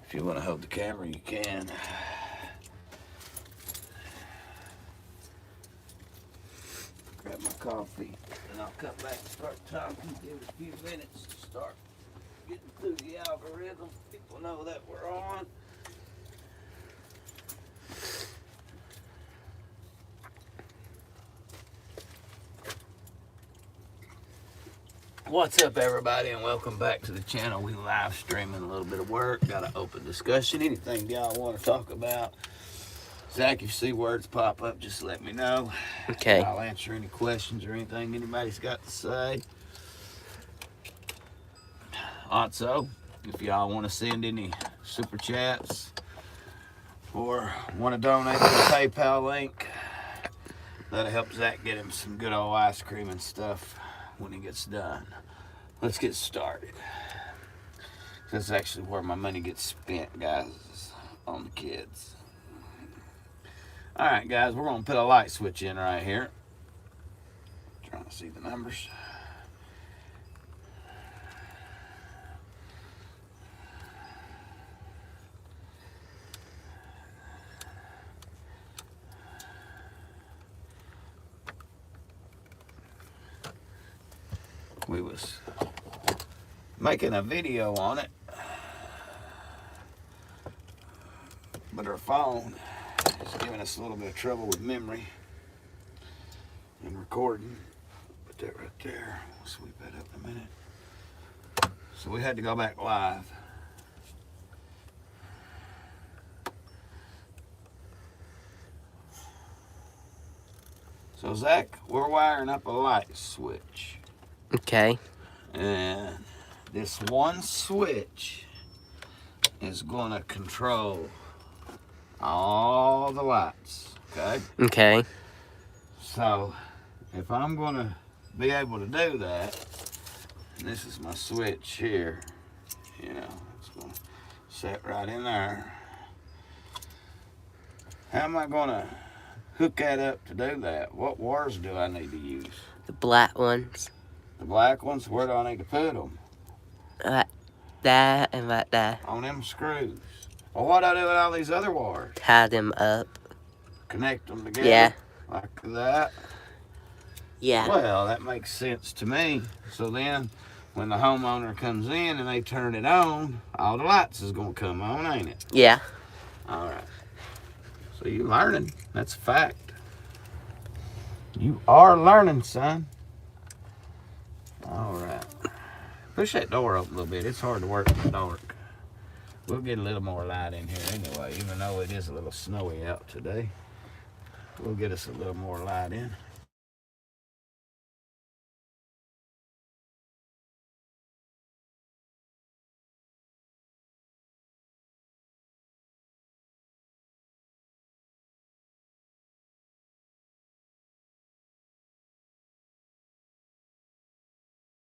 If you want to hold the camera, you can. Grab my coffee, and I'll come back and start talking. Give it a few minutes to start getting through the algorithm. People know that we're on. What's up, everybody, and welcome back to the channel. We live streaming a little bit of work. Got an open discussion. Anything y'all want to talk about? Zach, if you see words pop up, just let me know. Okay. I'll answer any questions or anything anybody's got to say. Also, if y'all want to send any super chats or want to donate to the PayPal link, that'll help Zach get him some good old ice cream and stuff when he gets done. Let's get started. That's actually where my money gets spent, guys, on the kids. All right, guys, we're going to put a light switch in right here. Trying to see the numbers. We was making a video on it, but our phone is giving us a little bit of trouble with memory and recording. Put that right there. We'll sweep that up in a minute. So we had to go back live. So Zach, we're wiring up a light switch. Okay. And this one switch is going to control all the lights, okay? Okay. So, if I'm going to be able to do that, and this is my switch here, you know, it's going to set right in there. How am I going to hook that up to do that? What wires do I need to use? The black ones. The black ones? Where do I need to put them? Like that and like that. On them screws. Well, what do I do with all these other wires? Tie them up. Connect them together? Yeah. Like that? Yeah. Well, that makes sense to me. So then, when the homeowner comes in and they turn it on, all the lights is going to come on, ain't it? Yeah. All right. So you're learning. That's a fact. You are learning, son. All right. Push that door open a little bit. It's hard to work in the dark. We'll get a little more light in here anyway, even though it is a little snowy out today. We'll get us a little more light in.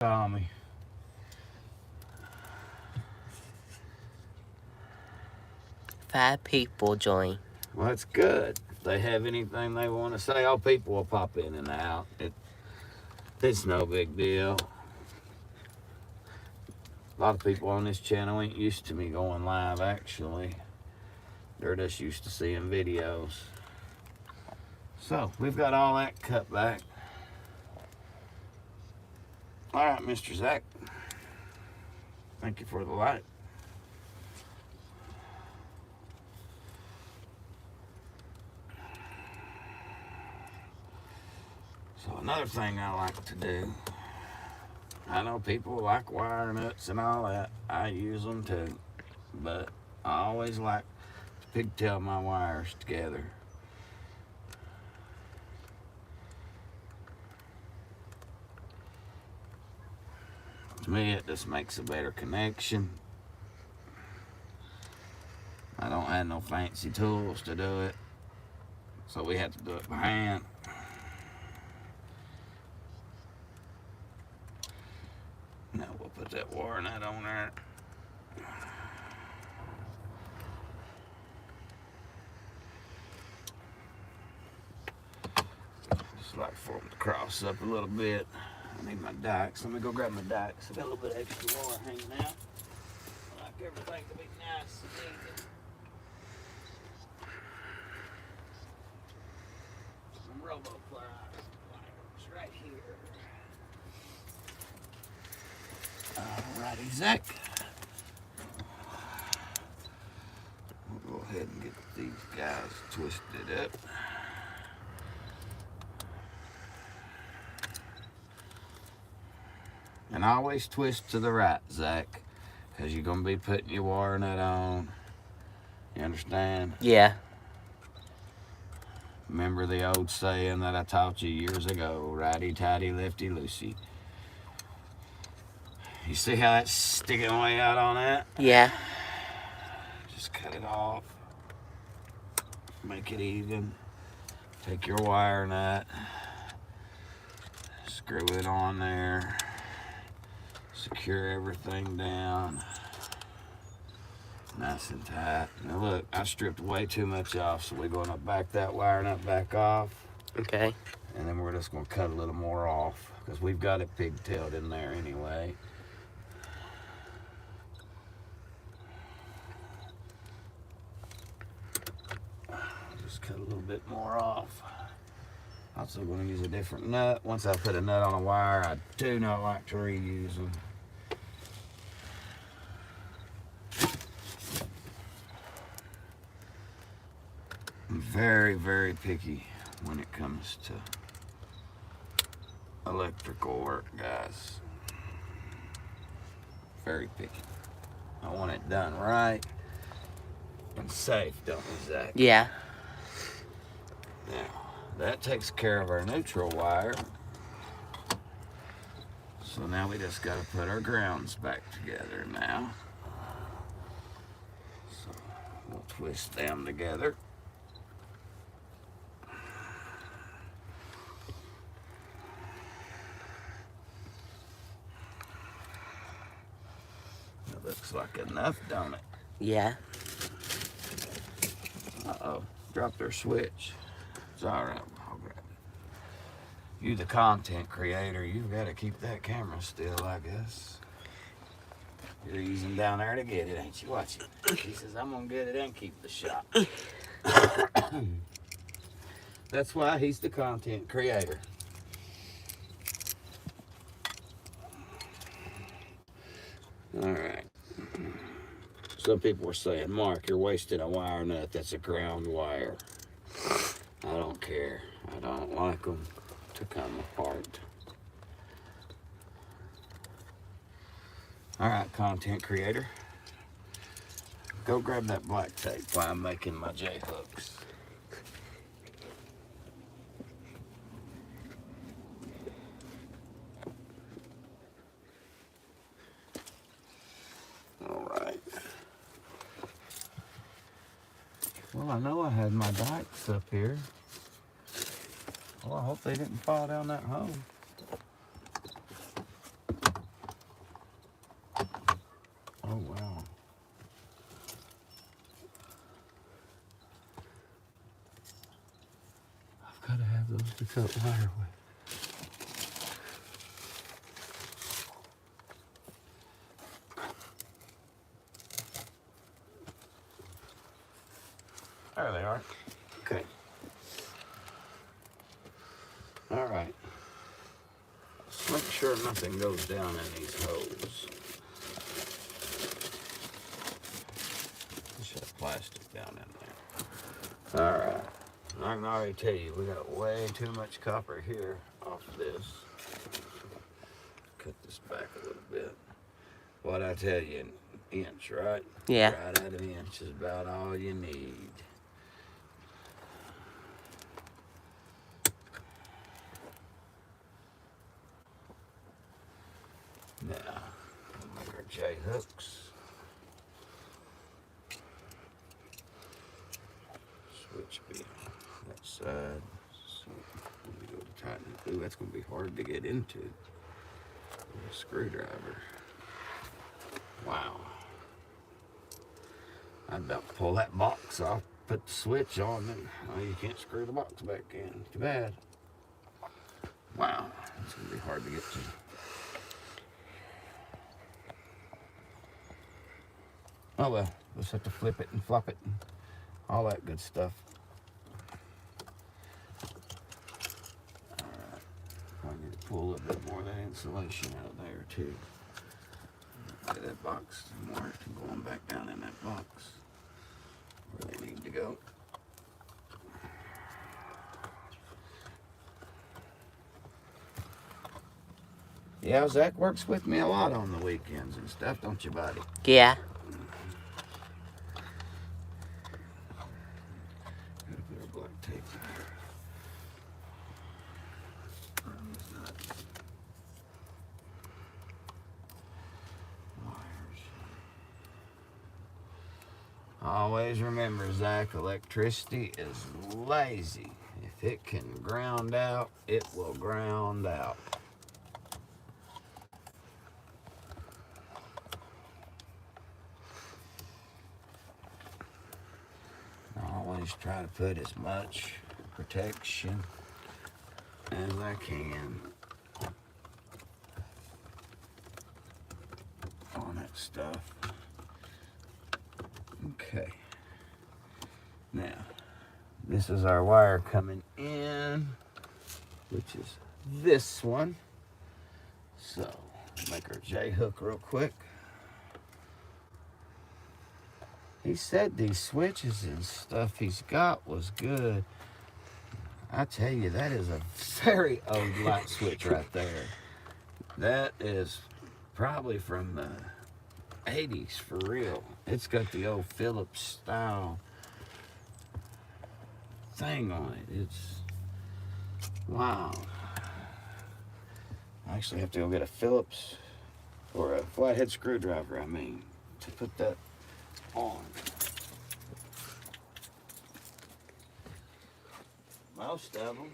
Call me. Five people join. Well, that's good. If they have anything they want to say, all people will pop in and out. It's no big deal. A lot of people on this channel ain't used to me going live, actually. They're just used to seeing videos. So, we've got all that cut back. All right, Mr. Zack. Thank you for the light. So another thing I like to do, I know people like wire nuts and all that. I use them too. But I always like to pigtail my wires together. To me, it just makes a better connection. I don't have no fancy tools to do it, so we have to do it by hand. Now we'll put that wire nut on there. Just like for them to cross up a little bit. I need my dikes. Let me go grab my dikes. I got a little bit of extra wire hanging out. I like everything to be nice and Zack. We'll go ahead and get these guys twisted up. And always twist to the right, Zack, because you're going to be putting your wire nut on. You understand? Yeah. Remember the old saying that I taught you years ago, righty-tighty, lefty-loosey. You see how that's sticking way out on that? Yeah. Just cut it off. Make it even. Take your wire nut. Screw it on there. Secure everything down. Nice and tight. Now look, I stripped way too much off, so we're going to back that wire nut back off. Okay. And then we're just going to cut a little more off, because we've got it pigtailed in there anyway. Just cut a little bit more off. Also going to use a different nut. Once I put a nut on a wire, I do not like to reuse them. I'm very, very picky when it comes to electrical work, guys. Very picky. I want it done right and safe, don't we, Zack? Yeah. Now, that takes care of our neutral wire. So now we just got to put our grounds back together now. So we'll twist them together. That looks like enough, don't it? Yeah. Uh-oh, dropped our switch. It's all right, I'll grab it. You the content creator, you've got to keep that camera still, I guess. You're easing down there to get it, ain't you? Watch it. He says, I'm gonna get it and keep the shot. That's why he's the content creator. All right. Some people were saying, Mark, you're wasting a wire nut. That's a ground wire. I don't care. I don't like them to come apart. All right, content creator. Go grab that black tape while I'm making my J-hooks. All right. Well, I know I had my dikes up here. Well, I hope they didn't fall down that hole. Oh, wow. I've got to have those to cut wire with. There they are. Okay. All right. Let's make sure nothing goes down in these holes. Just have plastic down in there. All right. I can already tell you, we got way too much copper here off this. Cut this back a little bit. What'd I tell you? An inch, right? Yeah. Right at an inch is about all you need. Now, we'll make our J-hooks. Switch be on that side. So when we go to tighten it, ooh, that's going to be hard to get into. With a screwdriver. Wow. I'd about to pull that box off, put the switch on, and oh, you can't screw the box back in. Too bad. Wow, it's going to be hard to get to. Oh well, we'll just have to flip it and flop it and all that good stuff. Alright, I need to pull a little bit more of that insulation out of there too. Like that box more going back down in that box where they need to go. Yeah, Zach works with me a lot on the weekends and stuff, don't you, buddy? Yeah. Gotta put our black tape in here. Wires. Always remember, Zach, electricity is lazy. If it can ground out, it will ground out. Always try to put as much protection as I can on that stuff. Okay. Now, this is our wire coming in, which is this one. So, make our J-hook real quick. He said these switches and stuff he's got was good. I tell you, that is a very old light switch right there. That is probably from the 80s for real. It's got the old Phillips style thing on it. It's wow. I actually have to go get a Phillips or a flathead screwdriver, I mean, to put that on. Most of them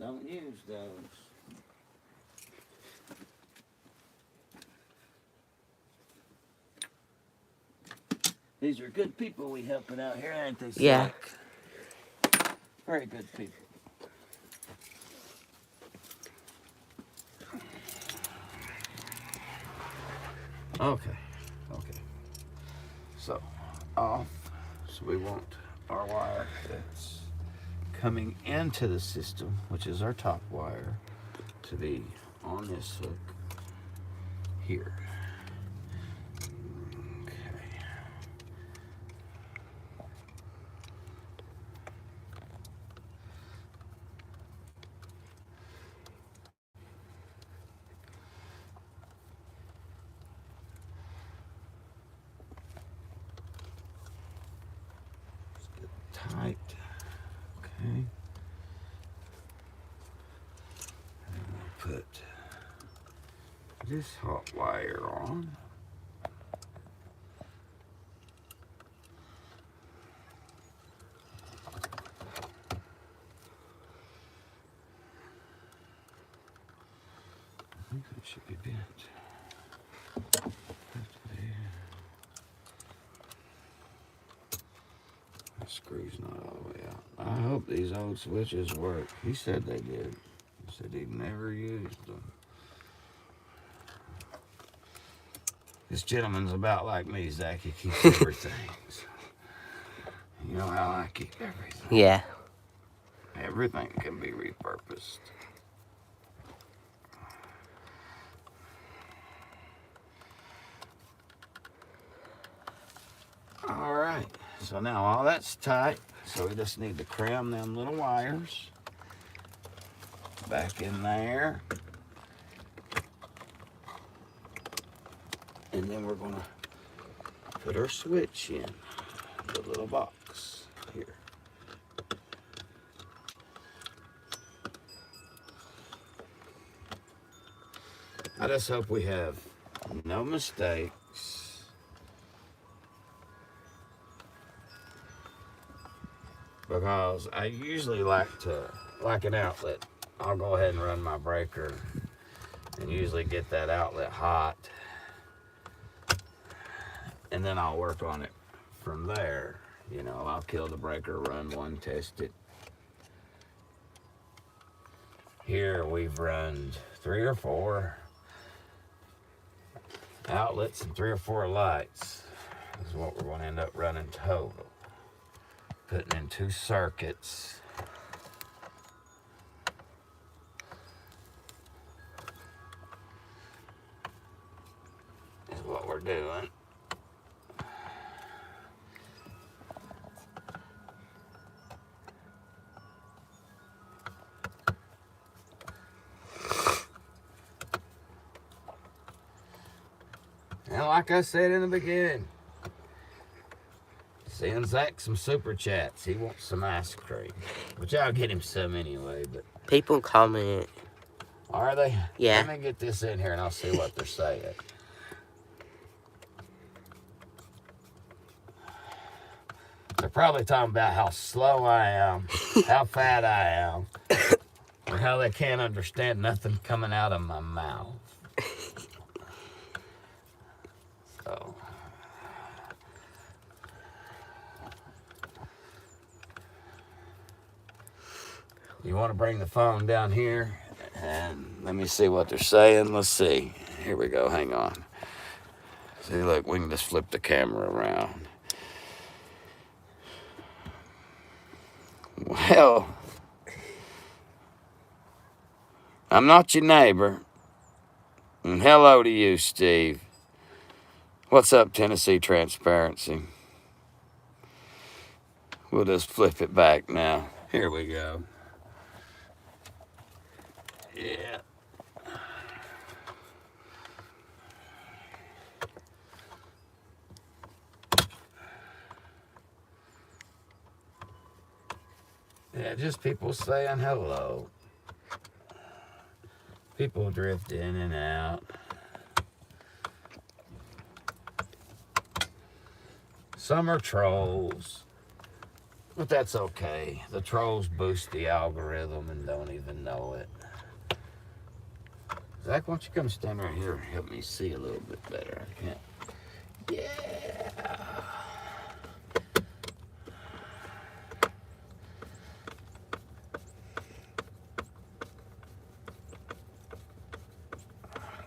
don't use those. These are good people we helping out here, aren't they, Zack? Yeah. Very good people. Okay. So, off. So we want our wire that's coming into the system, which is our top wire, to be on this hook here. Okay. Let's get tight. Okay. And we'll put this hot wire on. I think that should be bent. The screw's not all the way out. I hope these old switches work. He said they did. He said he'd never used them. This gentleman's about like me, Zack. He keeps everything. So, you know how I keep everything. Yeah. Everything can be repurposed. All right. So now all that's tight. So we just need to cram them little wires back in there. And then we're gonna put our switch in the little box here. I just hope we have no mistakes. Because I usually like an outlet. I'll go ahead and run my breaker and usually get that outlet hot. And then I'll work on it from there. You know, I'll kill the breaker, run one, test it. Here we've run 3 or 4 outlets and 3 or 4 lights. This is what we're going to end up running total. Putting in 2 circuits. doing. And like I said in the beginning, send Zack some super chats. He wants some ice cream, which I'll get him some anyway. But People comment. are they? Yeah. Let me get this in here and I'll see what they're saying. They're probably talking about how slow I am, how fat I am, or how they can't understand nothing coming out of my mouth. So, you want to bring the phone down here and let me see what they're saying. Let's see. Here we go. Hang on. See, look, we can just flip the camera around. Well, I'm not your neighbor. And hello to you, Steve. What's up, Tennessee Transparency? We'll just flip it back now. Here we go. Yeah. Yeah, just people saying hello. People drift in and out. Some are trolls, but that's okay. The trolls boost the algorithm and don't even know it. Zack, why don't you come stand right here and help me see a little bit better? I can't. Yeah.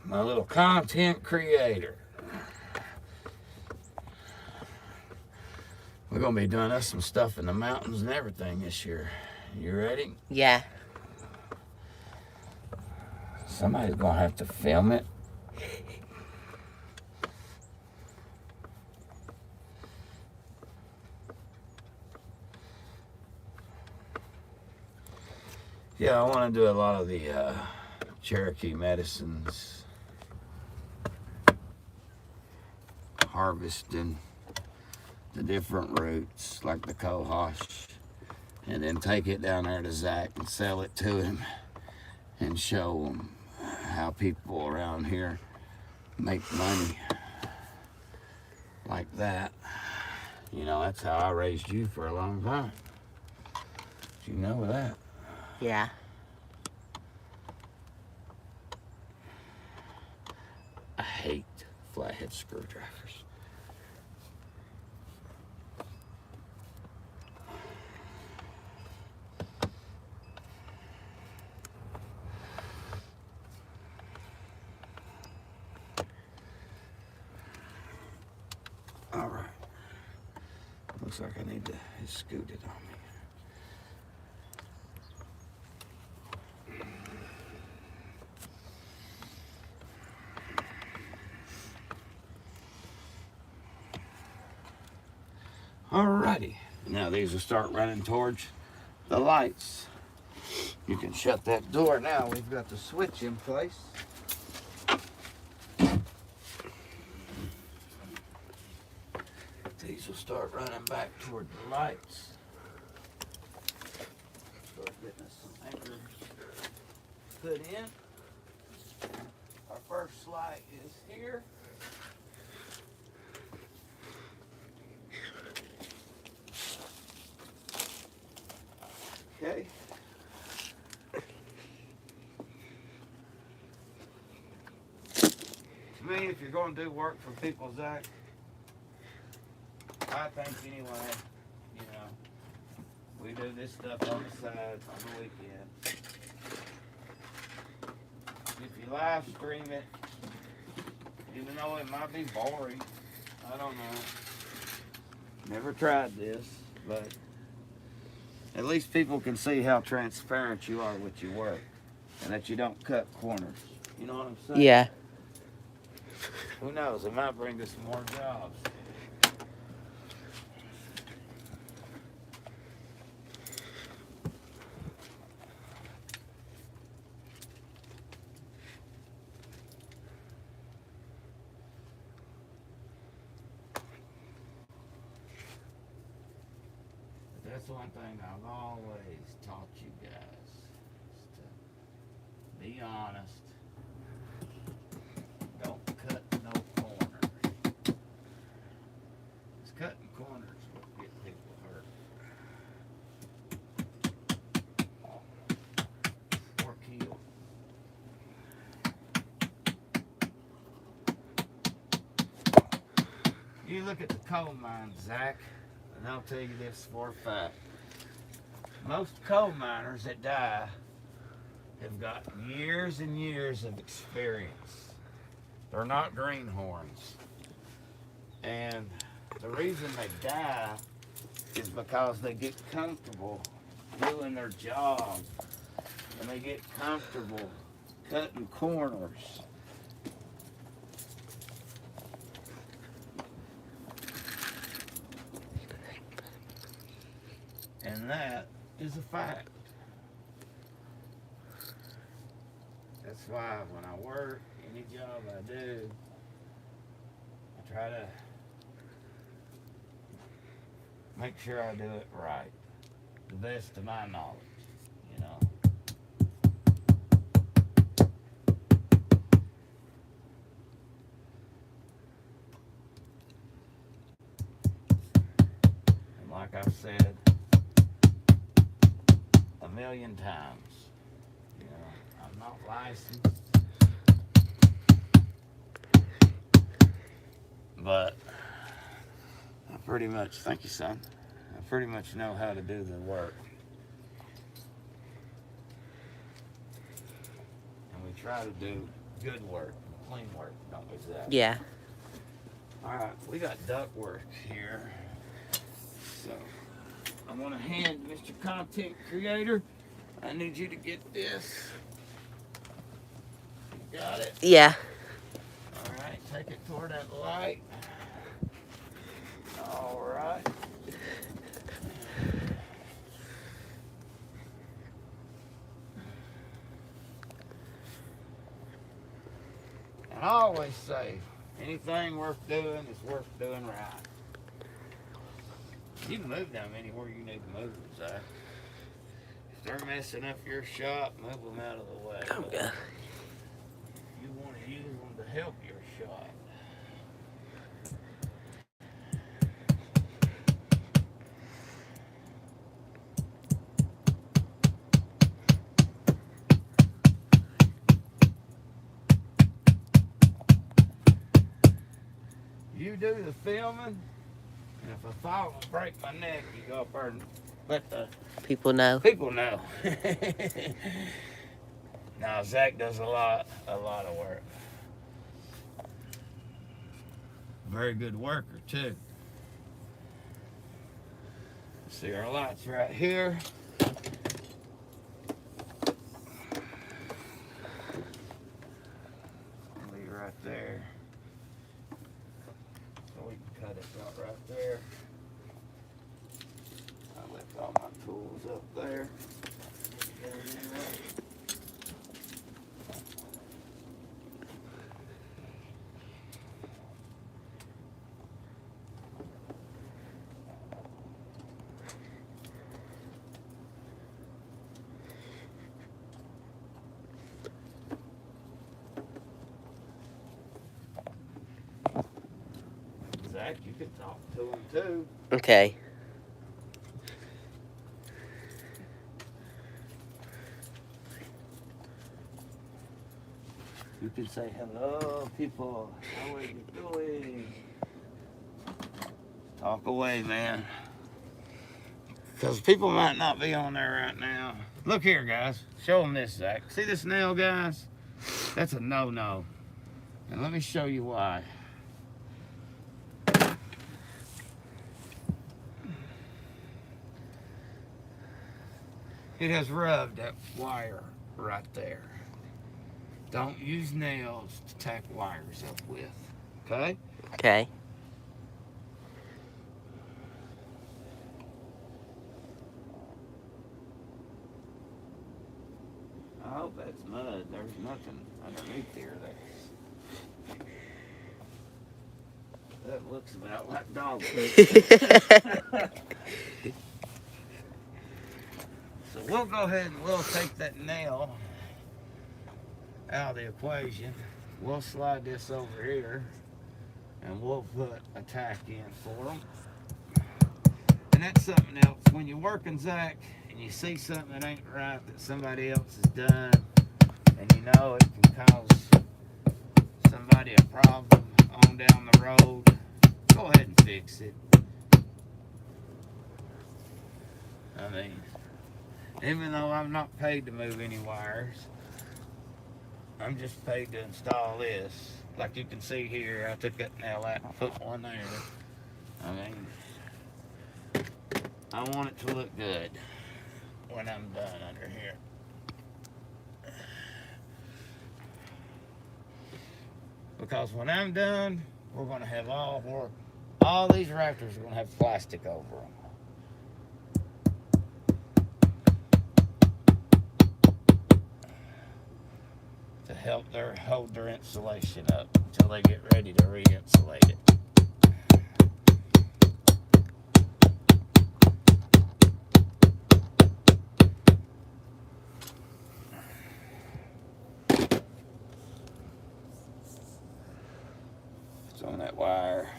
My little content creator. We're gonna be doing us some stuff in the mountains and everything this year. You ready? Yeah. Somebody's gonna have to film it. Yeah, I want to do a lot of the Cherokee medicines, harvesting the different roots like the cohosh, and then take it down there to Zack and sell it to him and show him how people around here make money like that. You know, that's how I raised you for a long time. Did you know that? Yeah. I hate flathead screwdrivers. All right. Looks like I need to scoot it on me. Alrighty, now these will start running towards the lights. You can shut that door now. We've got the switch in place. These will start running back toward the lights. Start getting us some anchors put in. Our first light is here. Okay. To me, if you're going to do work for people, Zack, I think anyway, you know, we do this stuff on the side on the weekend. If you live stream it, even though it might be boring, I don't know. Never tried this, but at least people can see how transparent you are with your work and that you don't cut corners. You know what I'm saying? Yeah. Who knows? It might bring us some more jobs. That's one thing I've always taught you guys, is to be honest. Don't cut no corners. 'Cause cutting corners will get people hurt. Or killed. You look at the coal mines, Zach, and I'll tell you this for a fact. Most coal miners that die have got years and years of experience. They're not greenhorns. And the reason they die is because they get comfortable doing their job. And they get comfortable cutting corners. And that is a fact. That's why when I work, any job I do, I try to make sure I do it right. The best of my knowledge, you know. And like I've said a million times, you know, I'm not licensed, but I pretty much, thank you, son, I pretty much know how to do the work. And we try to do good work, clean work, don't we, Zack? Yeah. Alright, we got duct work here. So, I want to hand Mr. Content Creator, I need you to get this. You got it? Yeah. Alright, take it toward that light. Alright. And I always say, anything worth doing is worth doing right. You can move them anywhere you need to move them, Zack. If they're messing up your shop, move them out of the way. Oh, God. You want to use them to help your shop. You do the filming, and if I fall and break my neck, you go up there and let the People know. people know. Now Zack does a lot of work. Very good worker too. See our lights right here. Leave right there. So we can cut it right there. I left all my tools up there. Zack, you can talk to him too. Okay. You can say hello, people. How are you doing? Talk away, man. Because people might not be on there right now. Look here, guys. Show them this, Zack. See this nail, guys? That's a no-no. And let me show you why. It has rubbed that wire right there. Don't use nails to tack wires up with. Okay? Okay. I hope that's mud. There's nothing underneath here that looks about like dog poop. So we'll go ahead and we'll take that nail out of the equation. We'll slide this over here and we'll put a tack in for them. And that's something else. When you're working, Zach, and you see something that ain't right that somebody else has done, and you know it can cause somebody a problem on down the road, go ahead and fix it. I mean, even though I'm not paid to move any wires, I'm just paid to install this. Like you can see here, I took that nail out and put one there. I mean, I want it to look good when I'm done under here. Because when I'm done, we're going to have all these rafters are going to have plastic over them. To help hold their insulation up until they get ready to re-insulate it. It's on that wire.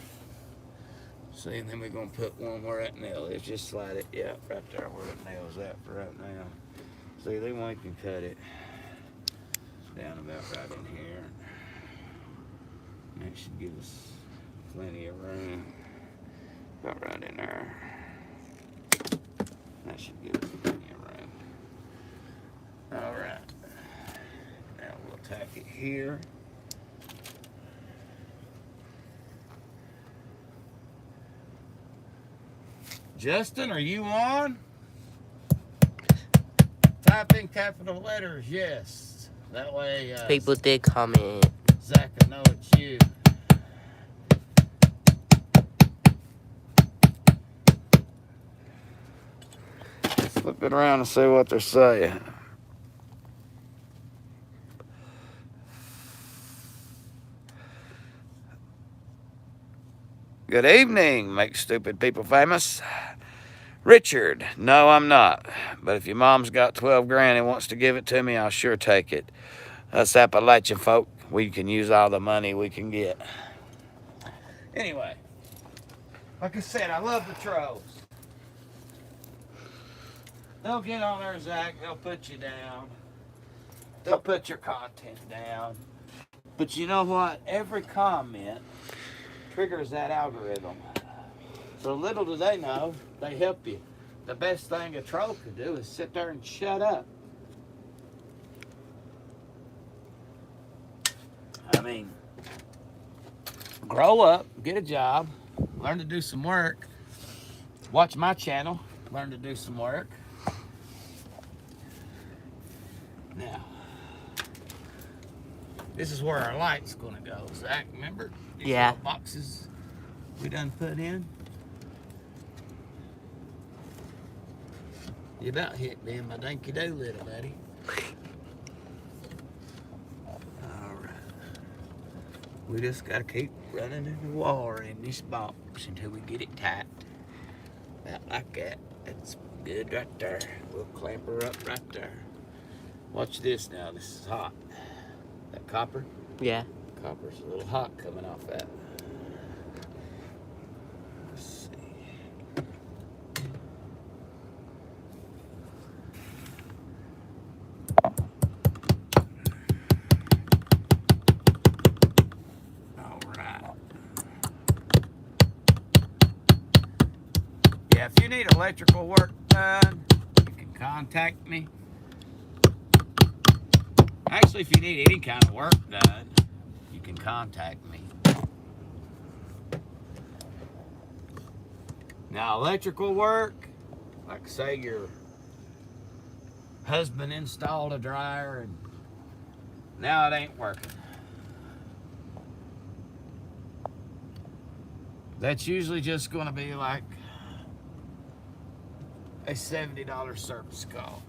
See, and then we're going to put one where that nail is. Just slide it, yeah, right there where the nail's at for right now. See, then we can cut it down about right in here. That should give us plenty of room. About right in there. That should give us plenty of room. Alright. Now we'll tack it here. Justin, are you on? Type in capital letters, yes. That way, People did comment. Zack will know it's you. Let's flip it around and see what they're saying. Good evening, make stupid people famous. Richard, no, I'm not. But if your mom's got 12 grand and wants to give it to me, I'll sure take it. Us Appalachian folk, we can use all the money we can get. Anyway, like I said, I love the trolls. They'll get on there, Zach. They'll put you down. They'll put your content down. But you know what? Every comment triggers that algorithm. So little do they know, they help you. The best thing a troll could do is sit there and shut up. I mean, grow up, get a job, learn to do some work. Watch my channel, learn to do some work. Now, this is where our light's gonna go. Zach, remember? These Yeah. little boxes we done put in. You about hit me in my dinky do little buddy. Alright. We just gotta keep running in the water in this box until we get it tight. About like that. That's good right there. We'll clamp her up right there. Watch this now. This is hot. That copper? Yeah. Copper's a little hot coming off that. Let's see. Yeah, if you need electrical work done, you can contact me. Actually, if you need any kind of work done, you can contact me. Now, electrical work, like say your husband installed a dryer and now it ain't working. That's usually just going to be like a $70 service call.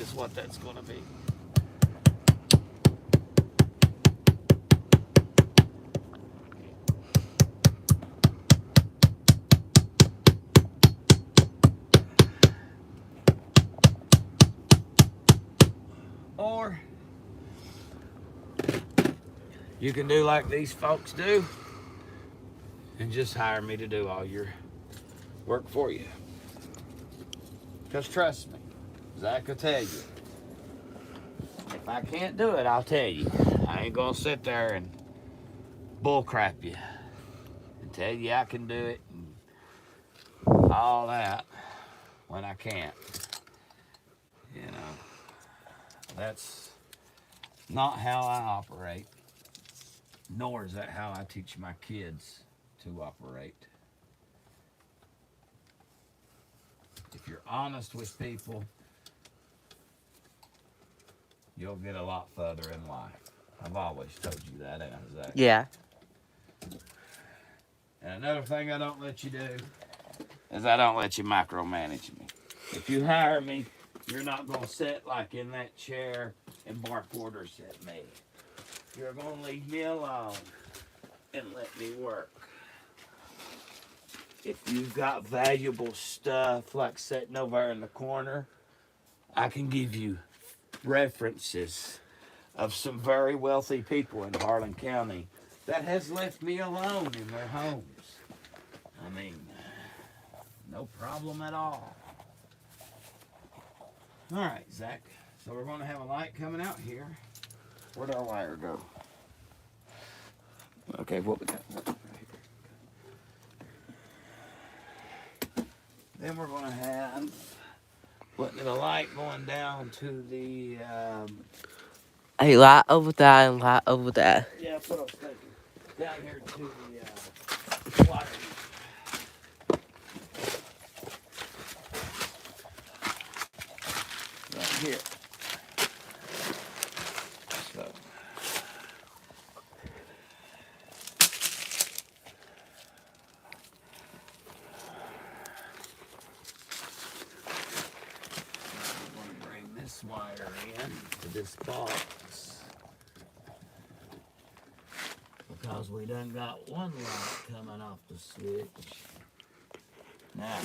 Is what that's going to be. Or you can do like these folks do and just hire me to do all your work for you. Because trust me, Zach will tell you. If I can't do it, I'll tell you. I ain't gonna sit there and bullcrap you and tell you I can do it and all that when I can't. You know, that's not how I operate, nor is that how I teach my kids to operate. If you're honest with people, you'll get a lot further in life. I've always told you that, ain't I, Zack? Yeah. And another thing I don't let you do is I don't let you micromanage me. If you hire me, you're not going to sit like in that chair and bark orders at me. You're going to leave me alone and let me work. If you've got valuable stuff like sitting over in the corner, I can give you references of some very wealthy people in Harlan County that has left me alone in their homes. I mean, no problem at all. All right, Zach. So we're going to have a light coming out here. Where'd our wire go? Okay, what we got? Then we're going to have putting a light going down to the A lot over there and a lot over there. yeah, that's what I was thinking. Down here to the water. Right here. So. I'm going to bring this wire in to this box. Because we done got one light coming off the switch. Now,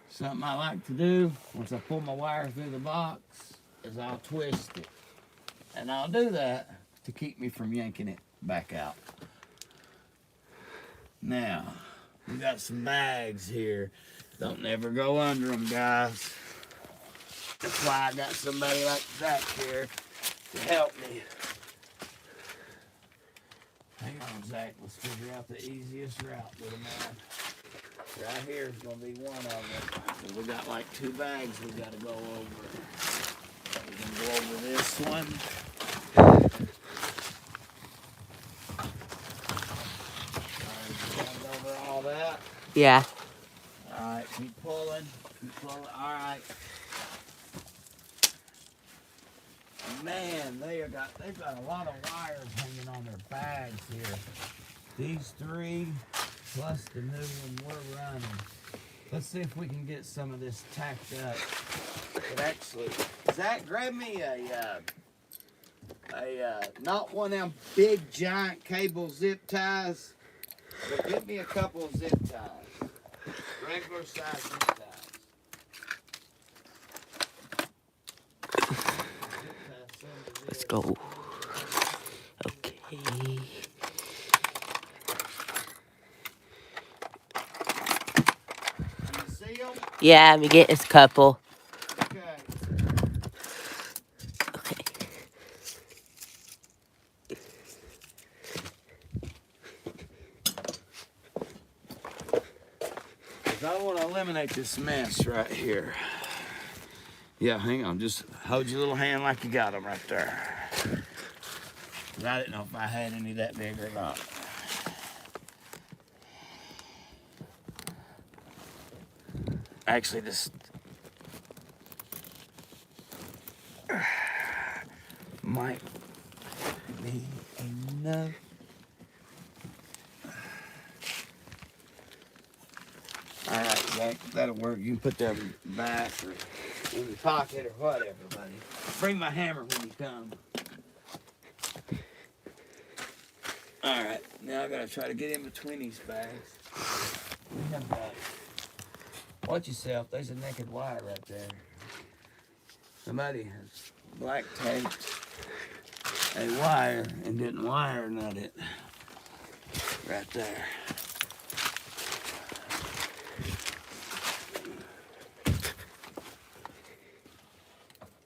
something I like to do once I pull my wire through the box is I'll twist it. And I'll do that to keep me from yanking it back out. Now, we got some bags here. Don't never go under them, guys. That's why I got somebody like Zack here to help me. Hang on, Zack. Let's figure out the easiest route, little man. Right here is going to be one of them. So we got like 2 bags we got to go over. We're going to go over this one. Over all that. Yeah. All right, keep pulling. Keep pulling. All right. Man, they've got a lot of wires hanging on their bags here. These 3 plus the new one we're running. Let's see if we can get some of this tacked up. But actually, Zack, grab me a not one of them big giant cable zip ties, but give me a couple of zip ties. Regular size zip ties. Let's go. Okay. Yeah, I'm getting a couple. Okay. Okay. I want to eliminate this mess right here. Yeah, hang on. Just hold your little hand like you got them right there. I didn't know if I had any that big or not. Actually, this might be enough. Zach. That'll work. You can put that in the back or in your pocket or whatever, buddy. Bring my hammer when you come. All right, now I gotta try to get in between these bags. Watch yourself. There's a naked wire right there. Somebody has black taped a wire and didn't wire nut it. Right there.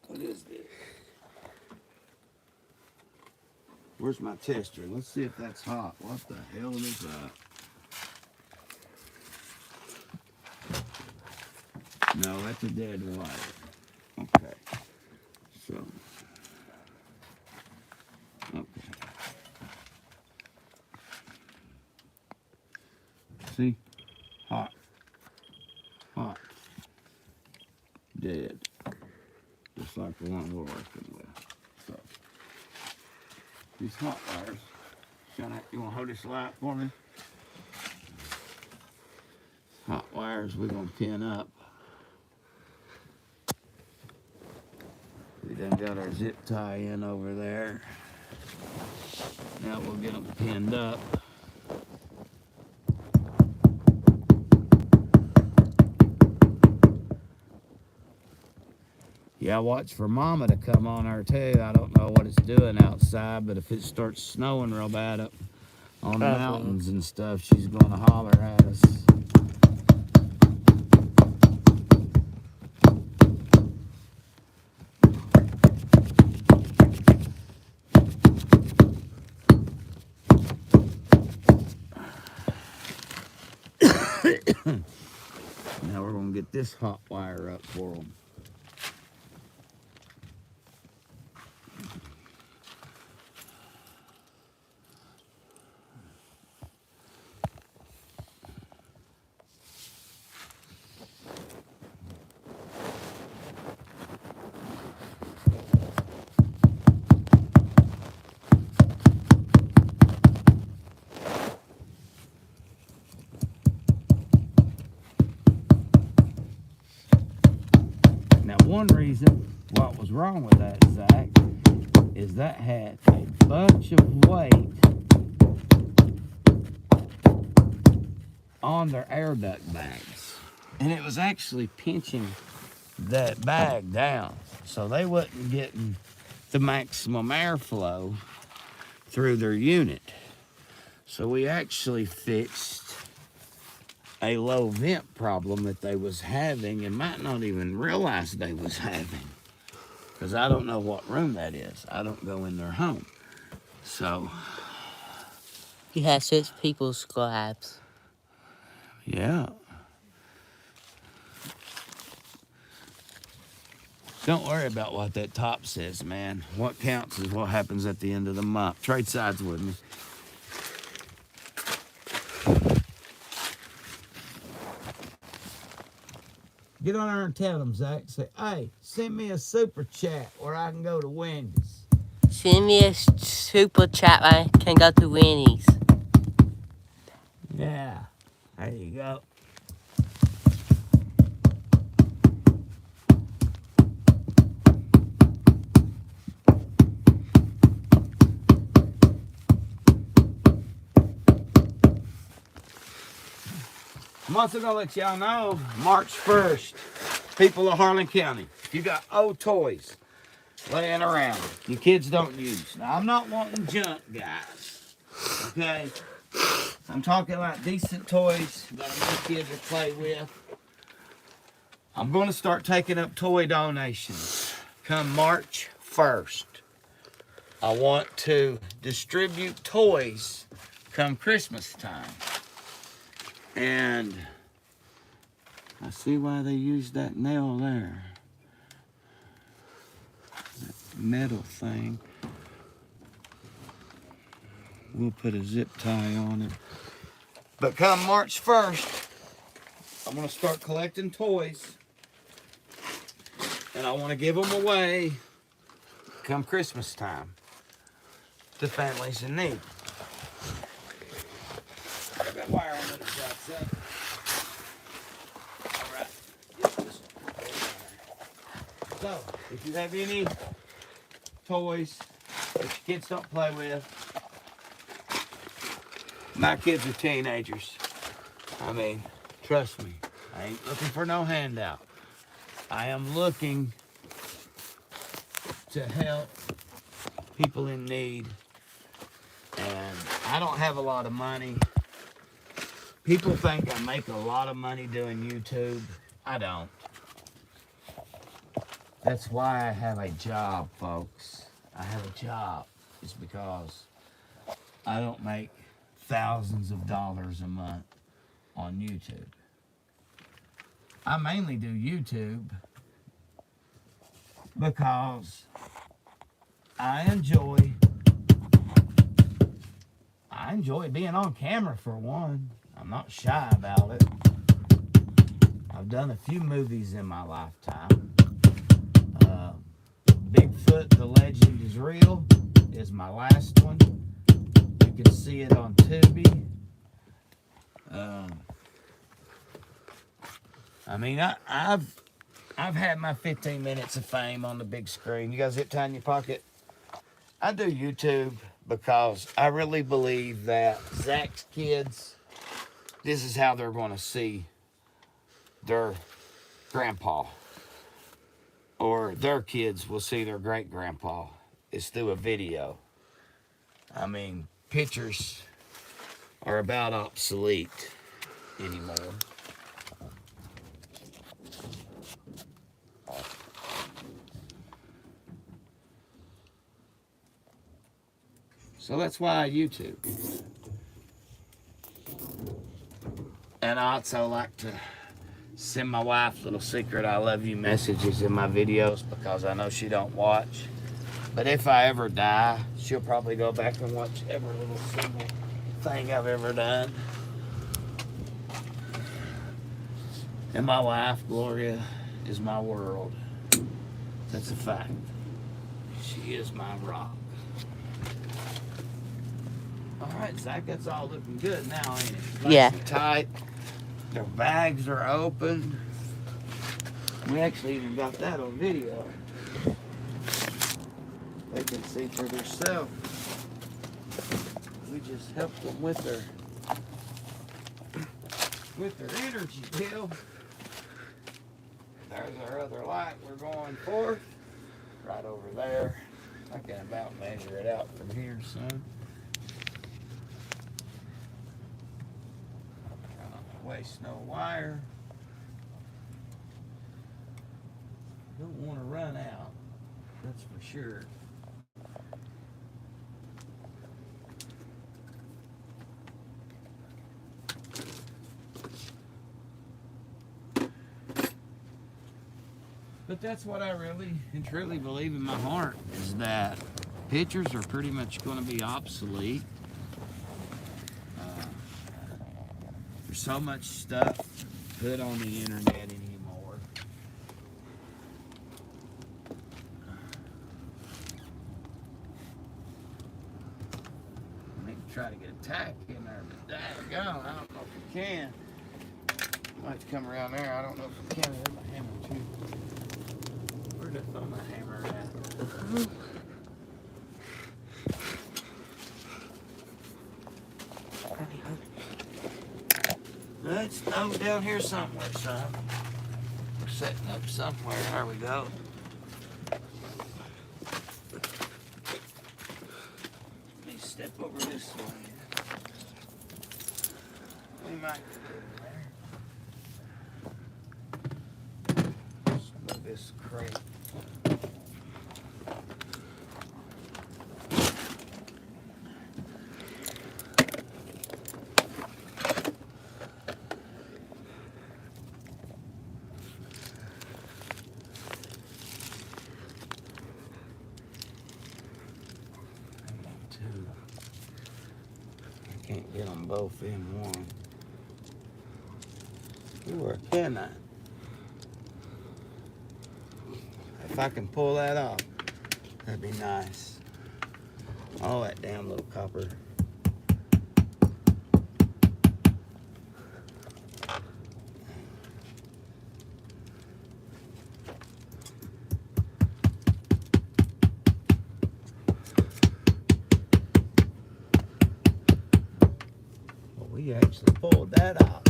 What is this? Where's my tester? Let's see if that's hot. What the hell is that? No, that's a dead wire. Okay. So. Okay. See? Hot. Hot. Dead. Just like the one we're working with. So. These hot wires. You want to hold this light for me? Hot wires we're going to pin up. We done got our zip tie in over there. Now we'll get them pinned up. Yeah, watch for Mama to come on her too. I don't know what it's doing outside, but if it starts snowing real bad up on the mountains and stuff, she's gonna holler at us. Now we're gonna get this hot wire up for them. Now, one reason what was wrong with that, Zach, is that had a bunch of weight on their air duct bags. And it was actually pinching that bag down. So they wasn't getting the maximum airflow through their unit. So we actually fixed a low vent problem that they was having and might not even realize they was having. Because I don't know what room that is. I don't go in their home. So. You have 6 people's slabs. Yeah. Don't worry about what that top says, man. What counts is what happens at the end of the month. Trade sides with me. Get on there and tell them, Zach. Say, hey, send me a super chat where I can go to Wendy's. Send me a super chat I can go to Winnie's. Yeah. There you go. I'm also going to let y'all know, March 1st, people of Harlan County, if you got old toys laying around, your kids don't use. Now, I'm not wanting junk, guys, okay? I'm talking like decent toys that my kids will play with. I'm going to start taking up toy donations come March 1st. I want to distribute toys come Christmas time. And I see why they used that nail there. That metal thing. We'll put a zip tie on it. But come March 1st, I'm going to start collecting toys. And I want to give them away come Christmas time to families in need. Got wire on the other side, So, if you have any toys that your kids don't play with, my kids are teenagers. I mean, trust me, I ain't looking for no handout. I am looking to help people in need. And I don't have a lot of money. People think I make a lot of money doing YouTube. I don't. That's why I have a job, folks. I have a job. It's because I don't make thousands of dollars a month on YouTube. I mainly do YouTube because I enjoy being on camera, for one. I'm not shy about it. I've done a few movies in my lifetime. Bigfoot, the legend is real, is my last one. You can see it on Tubi. I mean, I've had my 15 minutes of fame on the big screen. You got a zip tie in your pocket? I do YouTube because I really believe that Zack's kids, this is how they're going to see their grandpa. Or their kids will see their great-grandpa. It's through a video. I mean, pictures are about obsolete anymore. So that's why I YouTube. And I also like to send my wife little secret I love you messages in my videos because I know she don't watch. But if I ever die, she'll probably go back and watch every little single thing I've ever done. And my wife, Gloria, is my world. That's a fact. She is my rock. All right, Zach, that's all looking good now, ain't it? Nice Yeah. and tight. Their bags are open. We actually even got that on video. They can see for themselves. We just helped them with their energy bill. There's our other light we're going for. Right over there. I can about measure it out from here, son. Waste no wire. Don't want to run out, that's for sure. But that's what I really and truly believe in my heart, is that pictures are pretty much going to be obsolete. There's so much stuff put on the internet anymore. I need to try to get a tack in there, but daggone, I don't know if we can. Might have to come around there. I don't know if we can. There's my hammer too. Where did I throw my hammer at? It's down here somewhere, son. We're setting up somewhere. There we go. Let me step over this way. We might get in there. Just move this crate. Can't get them both in one. Or can I? If I can pull that off, that'd be nice. Oh, that damn little copper. at all.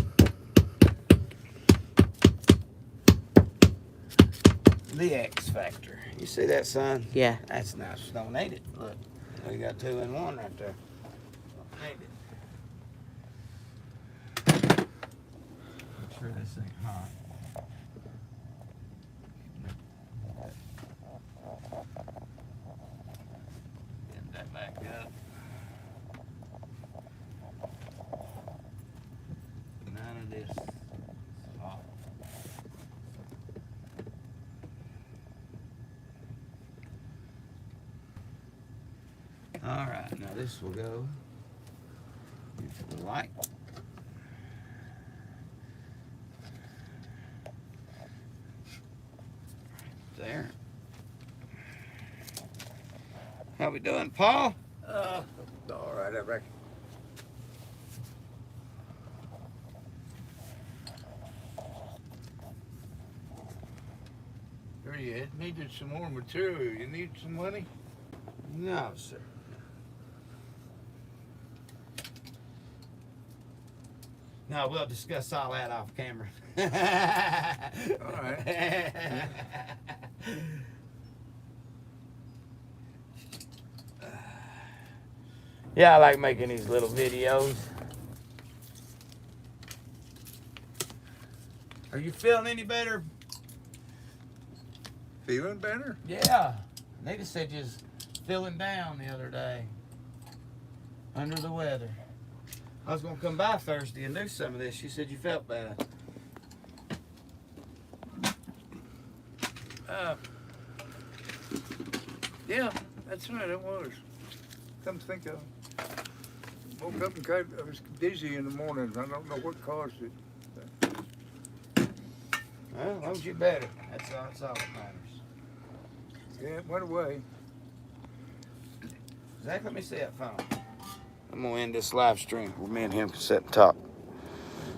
The X Factor. You see that, son? Yeah. That's nice. Don't need it. Look, we got 2 in 1 right there. Don't need it. I'm sure this ain't hot. Get that back up. None of this is hot. All right, now this will go into the light. There. How we doing, Paul? All right, I reckon. Here you needed some more material. You need some money? No, sir. No, we'll discuss all that off camera. All right. Yeah, I like making these little videos. Are you feeling any better? Feeling better? Yeah. They just said you was feeling down the other day. Under the weather. I was going to come by Thursday and do some of this. You said you felt bad. Yeah, that's right, it was. Come to think of it. Woke up and I was dizzy in the morning. I don't know what caused it. Well, as long as you're better. That's all that matters. Yeah, it went away. Zack, let me see that phone. I'm going to end this live stream where me and him can sit and talk.